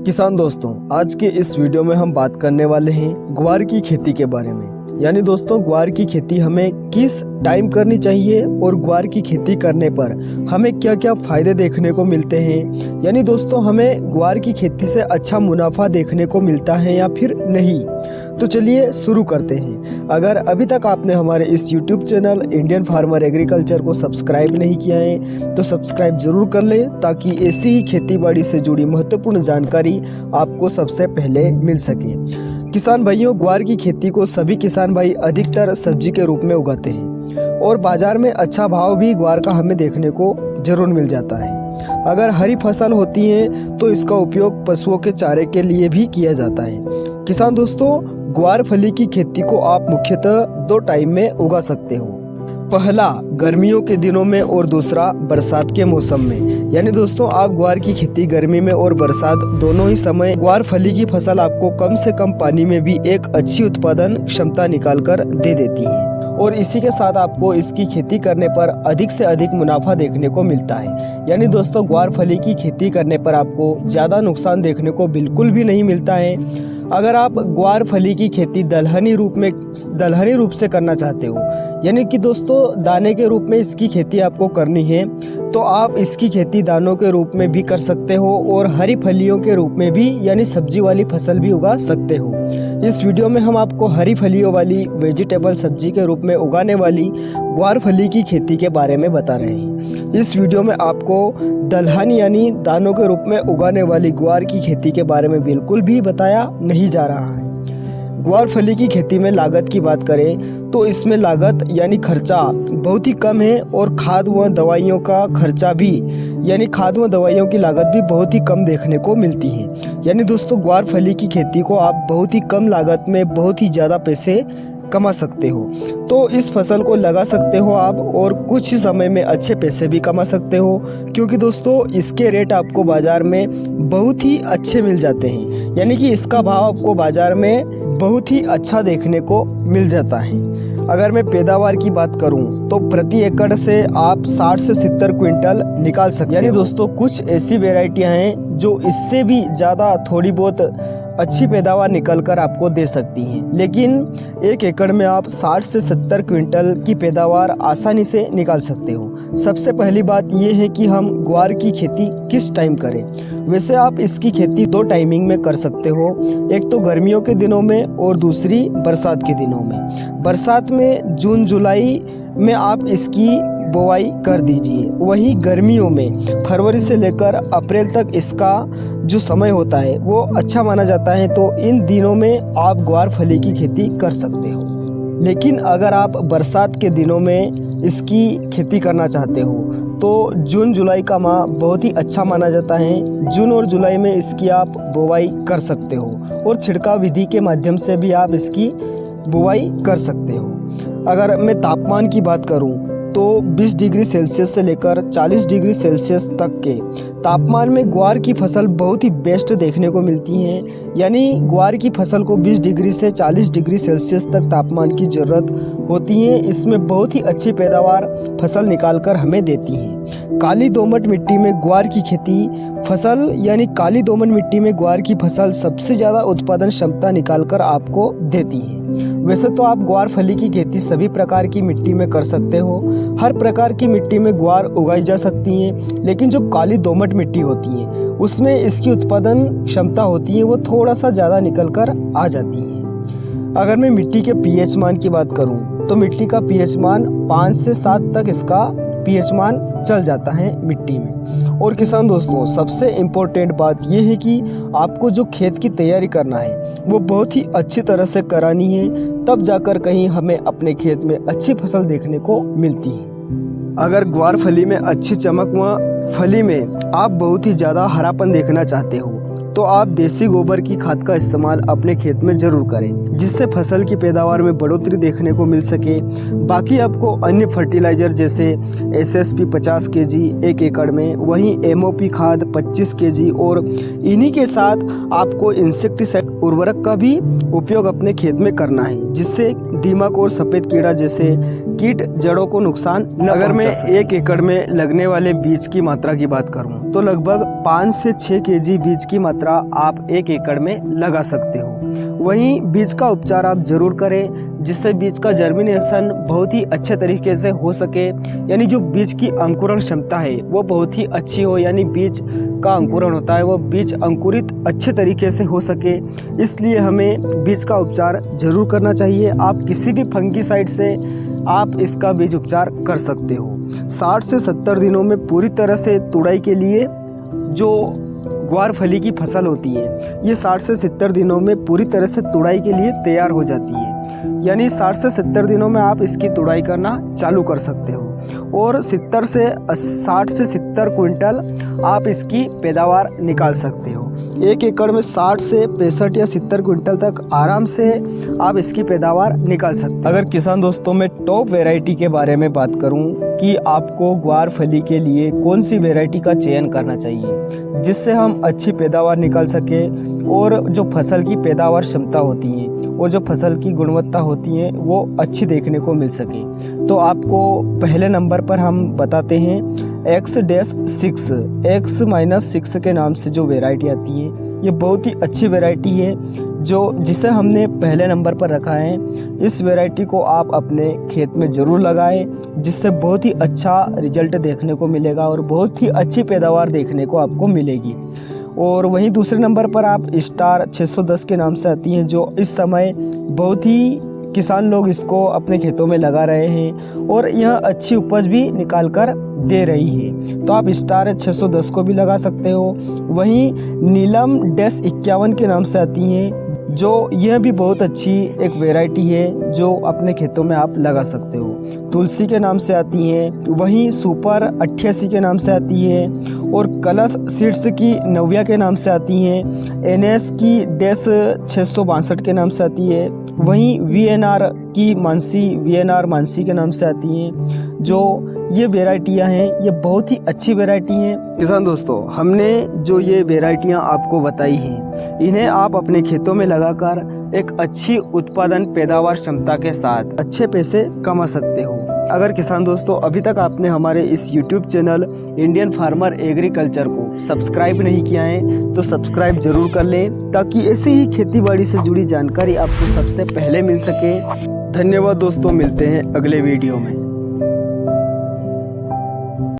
किसान दोस्तों, आज के इस वीडियो में हम बात करने वाले हैं ग्वार की खेती के बारे में। यानी दोस्तों, ग्वार की खेती हमें किस टाइम करनी चाहिए और ग्वार की खेती करने पर हमें क्या क्या फायदे देखने को मिलते हैं। यानी दोस्तों, हमें ग्वार की खेती से अच्छा मुनाफा देखने को मिलता है या फिर नहीं। तो चलिए शुरू करते हैं। अगर अभी तक आपने हमारे इस YouTube channel Indian farmer agriculture को सब्सक्राइब नहीं किया है तो सब्सक्राइब जरूर कर लें, ताकि ऐसी ही खेतीबाड़ी से जुड़ी महत्वपूर्ण जानकारी आपको सबसे पहले मिल सके। किसान भाइयों, ग्वार की खेती को सभी किसान भाई अधिकतर सब्जी के रूप में उगाते हैं और बाजार में अच्छा भाव भी ग्वार का हमें देखने को जरूर मिल जाता है। अगर हरी फसल होती है तो इसका उपयोग पशुओं के चारे के लिए भी किया जाता है। किसान दोस्तों, ग्वार फली की खेती को आप मुख्यतः दो टाइम में उगा सकते हो। पहला गर्मियों के दिनों में और दूसरा बरसात के मौसम में। यानी दोस्तों, आप ग्वार की खेती गर्मी में और बरसात दोनों ही समय ग्वार फली की फसल आपको कम से कम पानी में भी एक अच्छी उत्पादन क्षमता निकाल कर दे देती है और इसी के साथ आपको इसकी खेती करने पर अधिक से अधिक मुनाफा देखने को मिलता है। यानी दोस्तों, ग्वार फली की खेती करने पर आपको ज़्यादा नुकसान देखने को बिल्कुल भी नहीं मिलता है। अगर आप ग्वार फली की खेती दलहनी रूप से करना चाहते हो, यानी कि दोस्तों दाने के रूप में इसकी खेती आपको करनी है, तो आप इसकी खेती दानों के रूप में भी कर सकते हो और हरी फलियों के रूप में भी, यानी सब्जी वाली फसल भी उगा सकते हो। इस वीडियो में हम आपको हरी फलियों वाली वेजिटेबल सब्जी के रूप में उगाने वाली ग्वार फली की खेती के बारे में बता रहे हैं। इस वीडियो में आपको दलहन यानी दानों के रूप में उगाने वाली ग्वार की खेती के बारे में बिल्कुल भी बताया नहीं जा रहा है। ग्वार फली की खेती में लागत की बात करें तो इसमें लागत यानी खर्चा बहुत ही कम है और खाद व दवाइयों का खर्चा भी, यानी खाद व दवाइयों की लागत भी बहुत ही कम देखने को मिलती है। यानी दोस्तों, ग्वार फली की खेती को आप बहुत ही कम लागत में बहुत ही ज़्यादा पैसे कमा सकते हो। तो इस फसल को लगा सकते हो आप और कुछ ही समय में अच्छे पैसे भी कमा सकते हो, क्योंकि दोस्तों इसके रेट आपको बाज़ार में बहुत ही अच्छे मिल जाते हैं। यानी कि इसका भाव आपको बाज़ार में बहुत ही अच्छा देखने को मिल जाता है। अगर मैं पैदावार की बात करूं तो प्रति एकड़ से आप 60 से 70 क्विंटल निकाल सकते हैं। यानी दोस्तों, कुछ ऐसी वेराइटियां हैं जो इससे भी ज़्यादा थोड़ी बहुत अच्छी पैदावार निकल कर आपको दे सकती हैं, लेकिन एक एकड़ में आप 60 से 70 क्विंटल की पैदावार आसानी से निकाल सकते हो। सबसे पहली बात यह है कि हम ग्वार की खेती किस टाइम करें। वैसे आप इसकी खेती दो टाइमिंग में कर सकते हो, एक तो गर्मियों के दिनों में और दूसरी बरसात के दिनों में। बरसात में जून जुलाई में आप इसकी बुआई कर दीजिए। वहीं गर्मियों में फरवरी से लेकर अप्रैल तक इसका जो समय होता है वो अच्छा माना जाता है, तो इन दिनों में आप ग्वार फली की खेती कर सकते हो। लेकिन अगर आप बरसात के दिनों में इसकी खेती करना चाहते हो तो जून जुलाई का माह बहुत ही अच्छा माना जाता है। जून और जुलाई में इसकी आप बुआई कर सकते हो और छिड़काव विधि के माध्यम से भी आप इसकी बुआई कर सकते हो। अगर मैं तापमान की बात करूं तो 20 डिग्री सेल्सियस से लेकर 40 डिग्री सेल्सियस तक के तापमान में ग्वार की फसल बहुत ही बेस्ट देखने को मिलती है। यानी ग्वार की फसल को 20 डिग्री से 40 डिग्री सेल्सियस तक तापमान की ज़रूरत होती है। इसमें बहुत ही अच्छी पैदावार फसल निकालकर हमें देती है। काली दोमट मिट्टी में ग्वार की खेती फसल, यानी काली दोमट मिट्टी में ग्वार की फसल सबसे ज़्यादा उत्पादन क्षमता निकालकर आपको देती है। वैसे तो आप ग्वार फली की खेती सभी प्रकार की मिट्टी में कर सकते हो। हर प्रकार की मिट्टी में ग्वार उगाई जा सकती है, लेकिन जो काली दोमट मिट्टी होती है उसमें इसकी उत्पादन क्षमता होती है वो थोड़ा सा ज़्यादा निकल कर आ जाती है। अगर मैं मिट्टी के पीएच मान की बात करूं तो मिट्टी का पीएच मान 5 से 7 तक इसका पीएच मान चल जाता है मिट्टी में। और किसान दोस्तों, सबसे इम्पोर्टेंट बात यह है कि आपको जो खेत की तैयारी करना है वो बहुत ही अच्छी तरह से करानी है, तब जाकर कहीं हमें अपने खेत में अच्छी फसल देखने को मिलती है। अगर ग्वार फली में अच्छी चमक व फली में आप बहुत ही ज़्यादा हरापन देखना चाहते हो तो आप देसी गोबर की खाद का इस्तेमाल अपने खेत में ज़रूर करें, जिससे फसल की पैदावार में बढ़ोतरी देखने को मिल सके। बाकी आपको अन्य फर्टिलाइज़र जैसे SSP 50 kg 1 एकड़ में, वहीं MOP खाद 25 kg और इन्हीं के साथ आपको इंसेक्टिसाइड उर्वरक का भी उपयोग अपने खेत में करना है, जिससे दीमक और सफ़ेद कीड़ा जैसे कीट जड़ों को नुकसान न अगर मैं 1 एकड़ में लगने वाले बीज की मात्रा की बात करूं तो लगभग 5 से 6 केजी बीज की मात्रा आप 1 एकड़ में लगा सकते हो। वहीं बीज का उपचार आप जरूर करें जिससे बीज का जर्मिनेशन बहुत ही अच्छे तरीके से हो सके, यानी जो बीज की अंकुरण क्षमता है वो बहुत ही अच्छी हो, यानी बीज का अंकुरण होता है वो बीज अंकुरित अच्छे तरीके से हो सके। इसलिए हमें बीज का उपचार जरूर करना चाहिए। आप किसी भी फंगिसाइड से आप इसका बीज उपचार कर सकते हो। 60 से 70 दिनों में पूरी तरह से तुड़ाई के लिए जो ग्वार फली की फसल होती है ये 60 से 70 दिनों में पूरी तरह से तुड़ाई के लिए तैयार हो जाती है, यानी 60 से 70 दिनों में आप इसकी तुड़ाई करना चालू कर सकते हो और 60 से 70 क्विंटल आप इसकी पैदावार निकाल सकते हो। 1 एकड़ में 60 से 65 या 70 क्विंटल तक आराम से आप इसकी पैदावार निकाल सकते हैं। अगर किसान दोस्तों मैं टॉप वैरायटी के बारे में बात करूं कि आपको ग्वार फली के लिए कौन सी वैरायटी का चयन करना चाहिए जिससे हम अच्छी पैदावार निकाल सके और जो फसल की पैदावार क्षमता होती है और जो फसल की गुणवत्ता होती है वो अच्छी देखने को मिल सके, तो आपको पहले नंबर पर हम बताते हैं X-6 के नाम से जो वैरायटी आती है ये बहुत ही अच्छी वैरायटी है जिसे हमने पहले नंबर पर रखा है। इस वैरायटी को आप अपने खेत में ज़रूर लगाएं जिससे बहुत ही अच्छा रिजल्ट देखने को मिलेगा और बहुत ही अच्छी पैदावार देखने को आपको मिलेगी। और वहीं दूसरे नंबर पर आप स्टार 610 के नाम से आती हैं जो इस समय बहुत ही किसान लोग इसको अपने खेतों में लगा रहे हैं और यह अच्छी उपज भी निकाल कर दे रही है, तो आप स्टार 610 को भी लगा सकते हो। वहीं नीलम -51 के नाम से आती हैं जो यह भी बहुत अच्छी एक वैरायटी है जो अपने खेतों में आप लगा सकते हो। तुलसी के नाम से आती हैं, वहीं सुपर 88 के नाम से आती है और कलश सीड्स की नव्या के नाम से आती हैं, NS की -662 के नाम से आती है, वहीं VNR मानसी के नाम से आती हैं। जो ये वैरायटियां हैं ये बहुत ही अच्छी वैरायटी हैं। किसान दोस्तों हमने जो ये वैरायटियां आपको बताई हैं इन्हें आप अपने खेतों में लगाकर एक अच्छी उत्पादन पैदावार क्षमता के साथ अच्छे पैसे कमा सकते हो। अगर किसान दोस्तों अभी तक आपने हमारे इस YouTube channel Indian farmer agriculture को सब्सक्राइब नहीं किया है तो सब्सक्राइब जरूर कर लें ताकि ऐसे ही खेती बाड़ी से जुड़ी जानकारी आपको सबसे पहले मिल सके। धन्यवाद दोस्तों, मिलते हैं अगले वीडियो में।